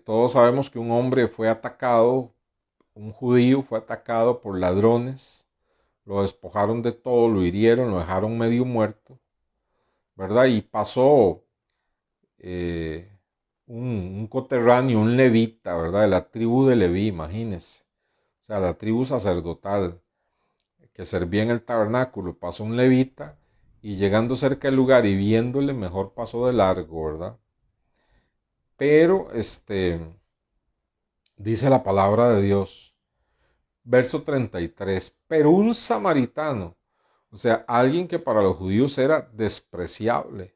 Todos sabemos que un hombre fue atacado, un judío fue atacado por ladrones, lo despojaron de todo, lo hirieron, lo dejaron medio muerto, ¿verdad? Y pasó eh, un coterráneo, un levita, ¿verdad? De la tribu de Leví, imagínense. O sea, la tribu sacerdotal que servía en el tabernáculo, pasó un levita y llegando cerca del lugar y viéndole, mejor pasó de largo, ¿verdad? Pero, dice la palabra de Dios, verso 33, pero un samaritano, o sea, alguien que para los judíos era despreciable,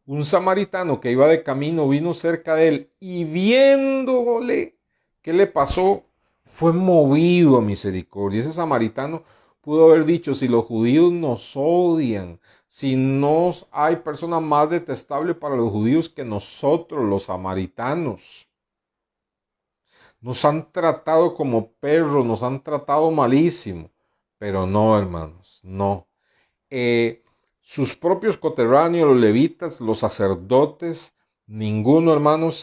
un samaritano que iba de camino vino cerca de él y viéndole qué le pasó, fue movido a misericordia. Ese samaritano pudo haber dicho, si los judíos nos odian, si no hay persona más detestable para los judíos que nosotros, los samaritanos, nos han tratado como perros, nos han tratado malísimo, pero no, hermanos, no. Sus propios coterráneos, los levitas, los sacerdotes, ninguno, hermanos,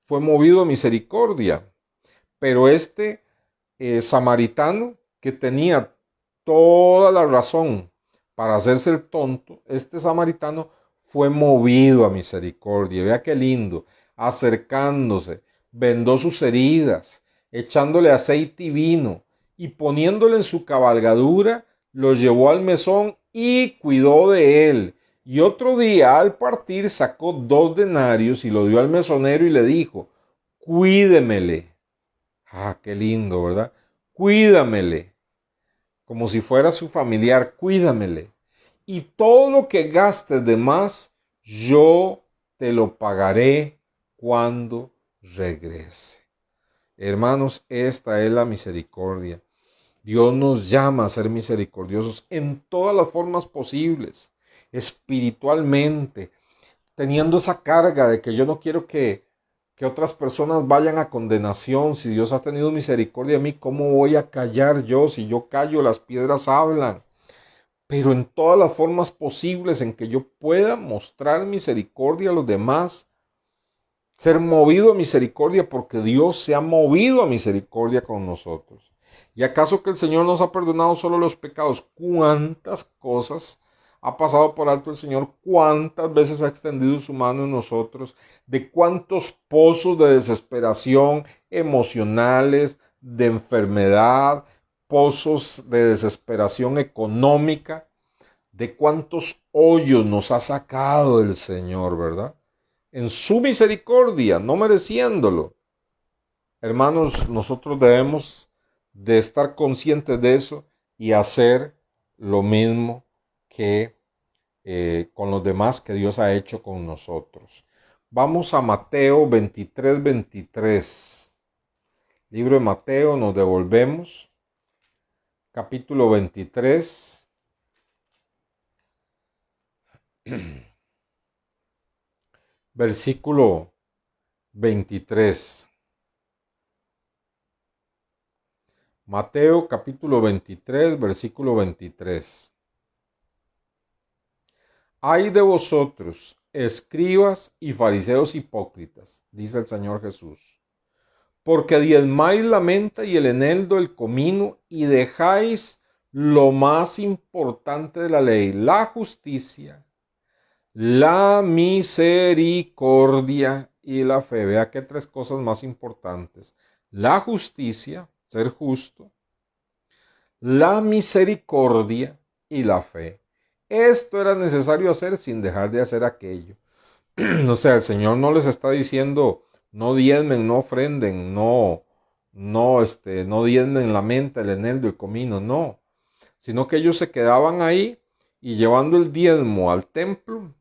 fue movido a misericordia. Pero este samaritano, que tenía toda la razón para hacerse el tonto, este samaritano fue movido a misericordia. Vea qué lindo, acercándose, vendó sus heridas, echándole aceite y vino, y poniéndole en su cabalgadura, lo llevó al mesón y cuidó de él. Y otro día, al partir, sacó 2 denarios y lo dio al mesonero y le dijo: cuídemele. Ah, qué lindo, ¿verdad? Cuídamele, como si fuera su familiar, cuídamele. Y todo lo que gastes de más, yo te lo pagaré cuando regrese. Hermanos, esta es la misericordia. Dios nos llama a ser misericordiosos en todas las formas posibles, espiritualmente, teniendo esa carga de que yo no quiero que otras personas vayan a condenación. Si Dios ha tenido misericordia de mí, ¿cómo voy a callar yo? Si yo callo, las piedras hablan. Pero en todas las formas posibles en que yo pueda mostrar misericordia a los demás, ser movido a misericordia, porque Dios se ha movido a misericordia con nosotros. ¿Y acaso que el Señor nos ha perdonado solo los pecados? ¿Cuántas cosas ha pasado por alto el Señor? ¿Cuántas veces ha extendido su mano en nosotros? ¿De cuántos pozos de desesperación emocionales, de enfermedad, pozos de desesperación económica? ¿De cuántos hoyos nos ha sacado el Señor, verdad? En su misericordia, no mereciéndolo. Hermanos, nosotros debemos de estar conscientes de eso y hacer lo mismo que con los demás que Dios ha hecho con nosotros. Vamos a Mateo 23. Libro de Mateo, nos devolvemos. Capítulo 23. Versículo 23. Mateo capítulo 23, versículo 23. Ay de vosotros, escribas y fariseos hipócritas, dice el Señor Jesús, porque diezmáis la menta y el eneldo, el comino, y dejáis lo más importante de la ley, la justicia, la misericordia y la fe. Vea que 3 cosas más importantes: la justicia, ser justo, la misericordia y la fe. Esto era necesario hacer sin dejar de hacer aquello. O sea, el Señor no les está diciendo: no diezmen, no ofrenden, no diezmen la menta, el eneldo, el comino, no. Sino que ellos se quedaban ahí y llevando el diezmo al templo,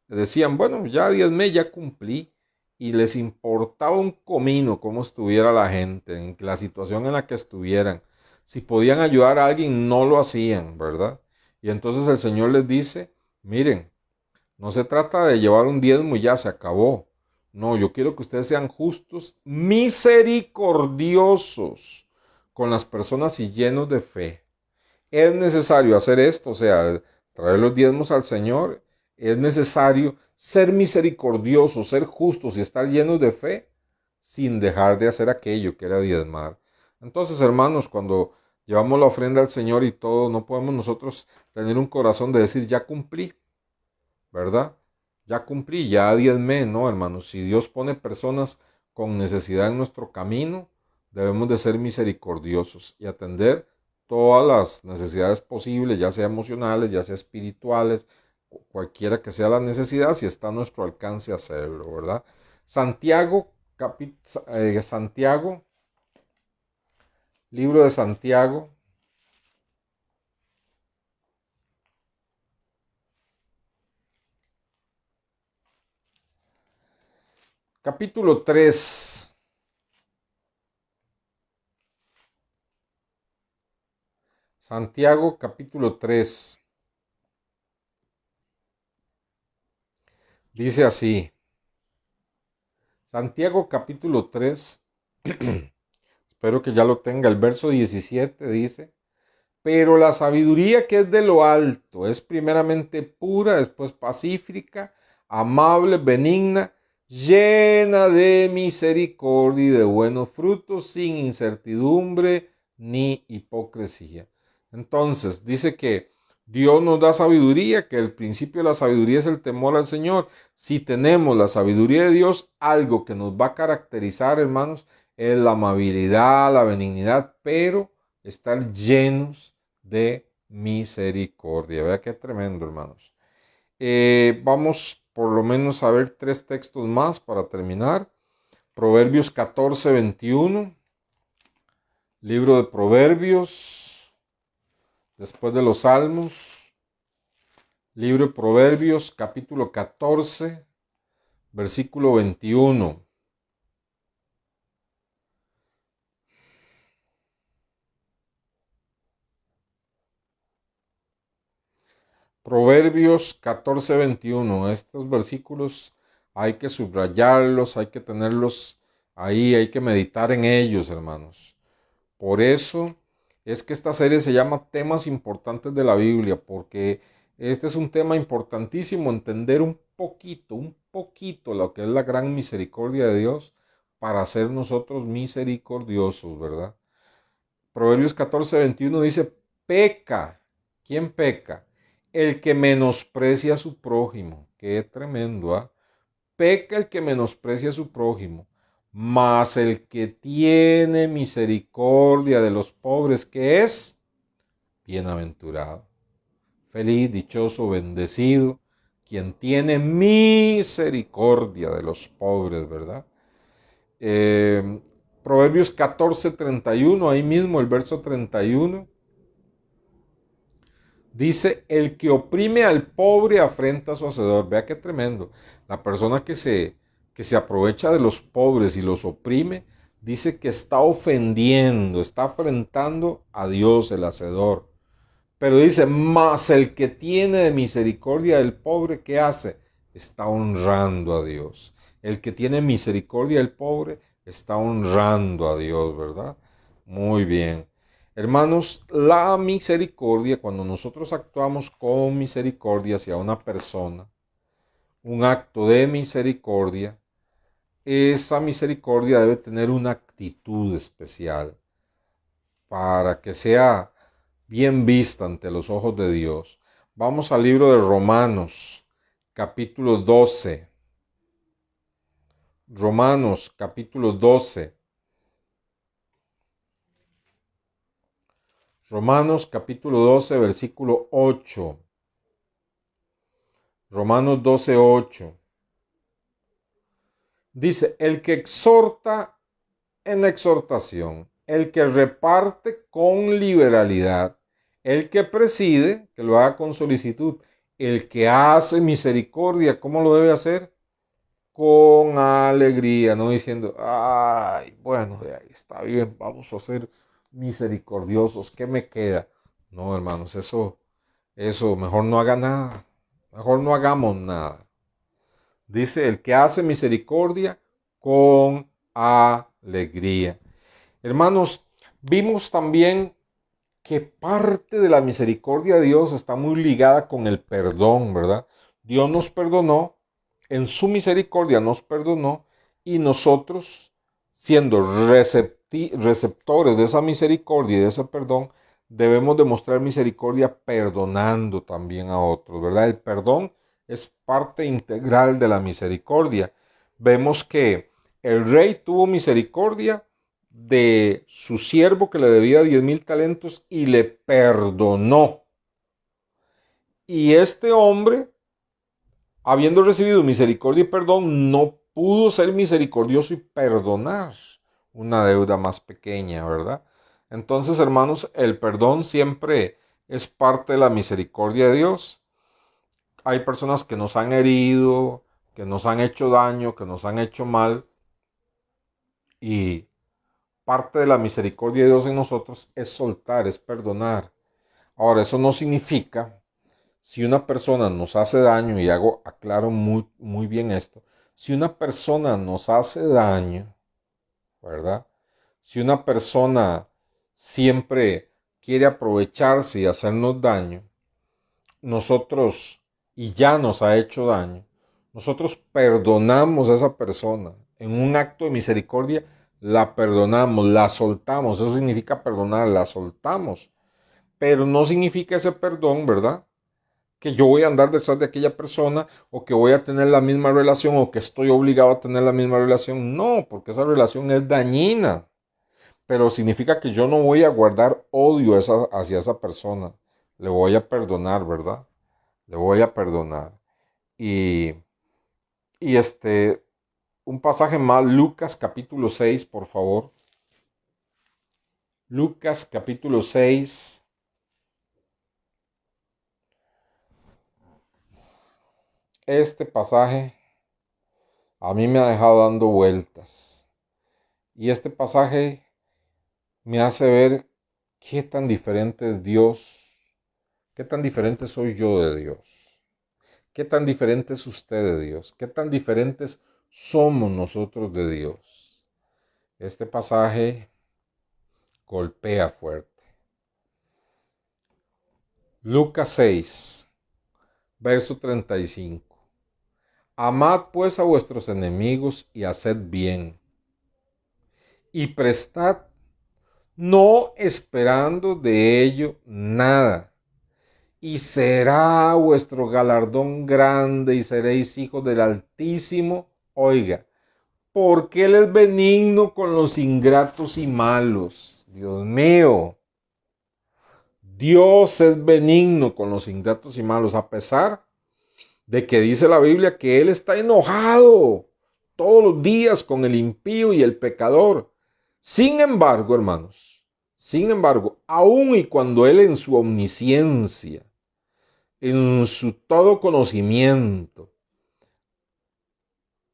decían: bueno, ya diezmé, ya cumplí. Y les importaba un comino cómo estuviera la gente, en la situación en la que estuvieran. Si podían ayudar a alguien, no lo hacían, ¿verdad? Y entonces el Señor les dice: miren, no se trata de llevar un diezmo y ya se acabó. No, yo quiero que ustedes sean justos, misericordiosos con las personas y llenos de fe. Es necesario hacer esto, o sea, traer los diezmos al Señor. Es necesario ser misericordiosos, ser justos y estar llenos de fe, sin dejar de hacer aquello que era diezmar. Entonces, hermanos, cuando llevamos la ofrenda al Señor y todo, no podemos nosotros tener un corazón de decir: ya cumplí, ¿verdad? Ya cumplí, ya diezmé. No, hermanos, si Dios pone personas con necesidad en nuestro camino, debemos de ser misericordiosos y atender todas las necesidades posibles, ya sea emocionales, ya sea espirituales, cualquiera que sea la necesidad, si está a nuestro alcance hacerlo, ¿verdad? Santiago, Santiago, libro de Santiago, capítulo 3. Santiago capítulo 3. Dice así. Santiago capítulo 3. Espero que ya lo tenga. El verso 17 dice: pero la sabiduría que es de lo alto es primeramente pura, después pacífica, amable, benigna, llena de misericordia y de buenos frutos, sin incertidumbre ni hipocresía. Entonces, dice que Dios nos da sabiduría, que el principio de la sabiduría es el temor al Señor. Si tenemos la sabiduría de Dios, algo que nos va a caracterizar, hermanos, es la amabilidad, la benignidad, pero estar llenos de misericordia. Vea qué tremendo, hermanos. Vamos por lo menos a ver 3 textos más para terminar. Proverbios 14, 21. Libro de Proverbios, después de los Salmos. Libro de Proverbios, capítulo 14, versículo 21. Proverbios 14, 21. Estos versículos hay que subrayarlos, hay que tenerlos ahí, hay que meditar en ellos, hermanos. Por eso es que esta serie se llama Temas Importantes de la Biblia, porque este es un tema importantísimo, entender un poquito lo que es la gran misericordia de Dios para ser nosotros misericordiosos, ¿verdad? Proverbios 14, 21 dice, peca. ¿Quién peca? El que menosprecia a su prójimo. Qué tremendo, ¿ah? Peca el que menosprecia a su prójimo, mas el que tiene misericordia de los pobres, que es bienaventurado, feliz, dichoso, bendecido, quien tiene misericordia de los pobres, ¿verdad? Proverbios 14, 31, ahí mismo el verso 31, dice, el que oprime al pobre afrenta a su hacedor. Vea qué tremendo. La persona que se aprovecha de los pobres y los oprime, dice que está ofendiendo, está afrentando a Dios, el hacedor. Pero dice, más el que tiene de misericordia del pobre, ¿qué hace? Está honrando a Dios. El que tiene misericordia del pobre está honrando a Dios, ¿verdad? Muy bien. Hermanos, la misericordia, cuando nosotros actuamos con misericordia hacia una persona, un acto de misericordia, esa misericordia debe tener una actitud especial para que sea bien vista ante los ojos de Dios. Vamos al libro de Romanos, capítulo 12. Romanos, capítulo 12. Romanos, capítulo 12, versículo 8. Romanos 12, 8. Dice, el que exhorta en la exhortación, el que reparte con liberalidad, el que preside, que lo haga con solicitud, el que hace misericordia, ¿cómo lo debe hacer? Con alegría, no diciendo, ay, bueno, de ahí está bien, vamos a ser misericordiosos, ¿qué me queda? No, hermanos, eso, mejor no haga nada, mejor no hagamos nada. Dice, el que hace misericordia con alegría. Hermanos, vimos también que parte de la misericordia de Dios está muy ligada con el perdón, ¿verdad? Dios nos perdonó, en su misericordia nos perdonó y nosotros, siendo receptores de esa misericordia y de ese perdón, debemos demostrar misericordia perdonando también a otros, ¿verdad? El perdón es parte integral de la misericordia. Vemos que el rey tuvo misericordia de su siervo que le debía 10,000 talentos y le perdonó. Y este hombre, habiendo recibido misericordia y perdón, no pudo ser misericordioso y perdonar una deuda más pequeña, ¿verdad? Entonces, hermanos, el perdón siempre es parte de la misericordia de Dios. Hay personas que nos han herido, que nos han hecho daño, que nos han hecho mal, y parte de la misericordia de Dios en nosotros es soltar, es perdonar. Ahora, eso no significa, si una persona nos hace daño, y aclaro muy bien esto, si una persona nos hace daño, ¿verdad? Si una persona siempre quiere aprovecharse y hacernos daño, nosotros, y ya nos ha hecho daño, Nosotros perdonamos a esa persona. En un acto de misericordia la perdonamos, la soltamos. Eso significa perdonar, la soltamos. Pero no significa ese perdón, ¿verdad? Que yo voy a andar detrás de aquella persona o que voy a tener la misma relación o que estoy obligado a tener la misma relación. No, porque esa relación es dañina. Pero significa que yo no voy a guardar odio hacia esa persona. Le voy a perdonar, ¿verdad? Le voy a perdonar. Y, y un pasaje más, Lucas capítulo 6, por favor. Lucas capítulo 6. Este pasaje a mí me ha dejado dando vueltas. Y este pasaje me hace ver qué tan diferente es Dios, qué tan diferente soy yo de Dios, qué tan diferente es usted de Dios, qué tan diferentes somos nosotros de Dios. Este pasaje golpea fuerte. Lucas 6, verso 35. Amad pues a vuestros enemigos y haced bien, y prestad, no esperando de ello nada, y será vuestro galardón grande y seréis hijos del Altísimo. Oiga, porque Él es benigno con los ingratos y malos. Dios mío, Dios es benigno con los ingratos y malos, a pesar de que dice la Biblia que Él está enojado todos los días con el impío y el pecador. Sin embargo, hermanos, sin embargo, aun y cuando Él en su omnisciencia, en su todo conocimiento,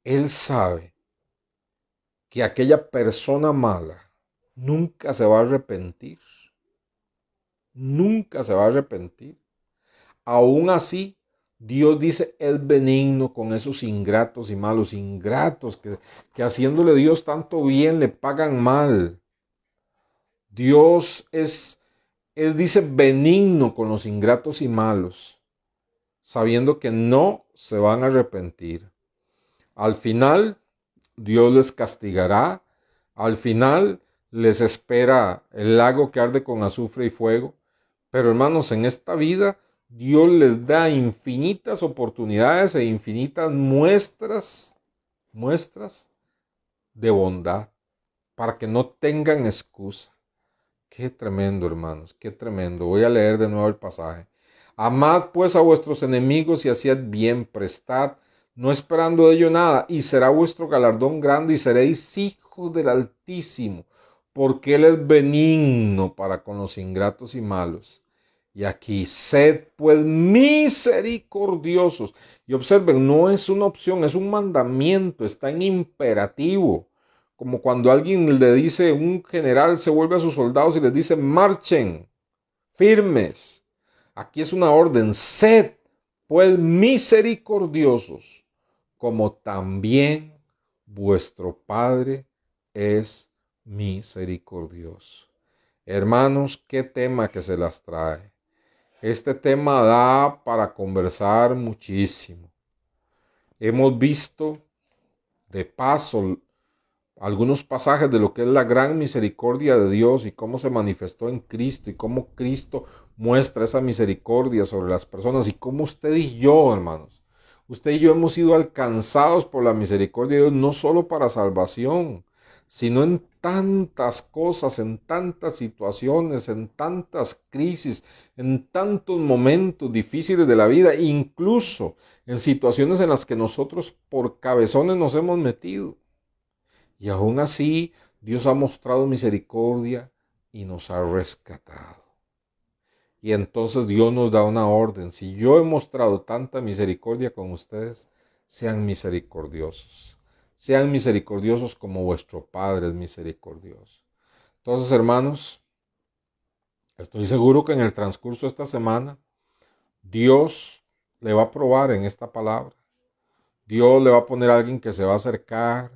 Él sabe que aquella persona mala nunca se va a arrepentir. Nunca se va a arrepentir. Aún así, Dios dice, es benigno con esos ingratos y malos, ingratos que haciéndole Dios tanto bien le pagan mal. Dios dice, benigno con los ingratos y malos, sabiendo que no se van a arrepentir. Al final, Dios les castigará. Al final, les espera el lago que arde con azufre y fuego. Pero hermanos, en esta vida, Dios les da infinitas oportunidades e infinitas muestras de bondad para que no tengan excusa. Qué tremendo, hermanos, qué tremendo. Voy a leer de nuevo el pasaje. Amad pues a vuestros enemigos y haced bien, prestad, no esperando de ello nada, y será vuestro galardón grande y seréis hijos del Altísimo, porque Él es benigno para con los ingratos y malos. Y aquí, sed pues misericordiosos. Y observen, no es una opción, es un mandamiento, está en imperativo. Como cuando alguien le dice, un general se vuelve a sus soldados y les dice, marchen, firmes. Aquí es una orden, sed pues misericordiosos, como también vuestro Padre es misericordioso. Hermanos, qué tema que se las trae. Este tema da para conversar muchísimo. Hemos visto de paso algunos pasajes de lo que es la gran misericordia de Dios y cómo se manifestó en Cristo y cómo Cristo muestra esa misericordia sobre las personas y cómo usted y yo, hermanos, usted y yo hemos sido alcanzados por la misericordia de Dios no solo para salvación, sino en tantas cosas, en tantas situaciones, en tantas crisis, en tantos momentos difíciles de la vida, incluso en situaciones en las que nosotros por cabezones nos hemos metido. Y aún así, Dios ha mostrado misericordia y nos ha rescatado. Y entonces Dios nos da una orden. Si yo he mostrado tanta misericordia con ustedes, sean misericordiosos. Sean misericordiosos como vuestro Padre es misericordioso. Entonces, hermanos, estoy seguro que en el transcurso de esta semana, Dios le va a probar en esta palabra. Dios le va a poner a alguien que se va a acercar,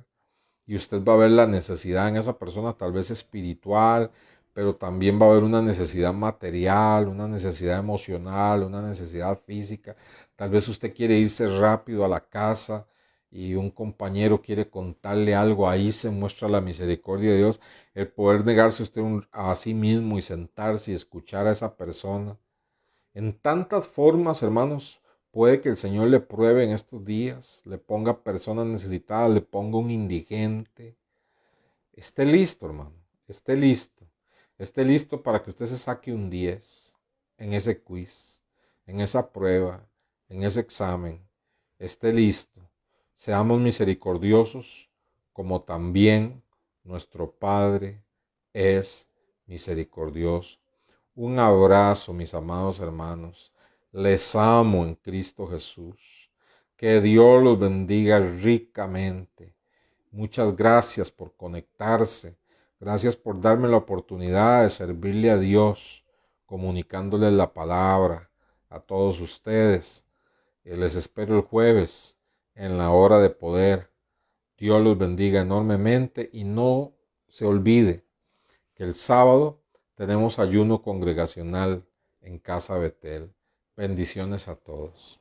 y usted va a ver la necesidad en esa persona, tal vez espiritual, pero también va a haber una necesidad material, una necesidad emocional, una necesidad física. Tal vez usted quiere irse rápido a la casa y un compañero quiere contarle algo, ahí se muestra la misericordia de Dios, el poder negarse usted a sí mismo y sentarse y escuchar a esa persona. En tantas formas, hermanos, puede que el Señor le pruebe en estos días, le ponga personas necesitadas, le ponga un indigente. Esté listo, hermano, esté listo. Esté listo para que usted se saque un 10 en ese quiz, en esa prueba, en ese examen. Esté listo. Seamos misericordiosos como también nuestro Padre es misericordioso. Un abrazo, mis amados hermanos. Les amo en Cristo Jesús. Que Dios los bendiga ricamente. Muchas gracias por conectarse. Gracias por darme la oportunidad de servirle a Dios, comunicándoles la palabra a todos ustedes. Les espero el jueves en la hora de poder. Dios los bendiga enormemente y no se olvide que el sábado tenemos ayuno congregacional en Casa Betel. Bendiciones a todos.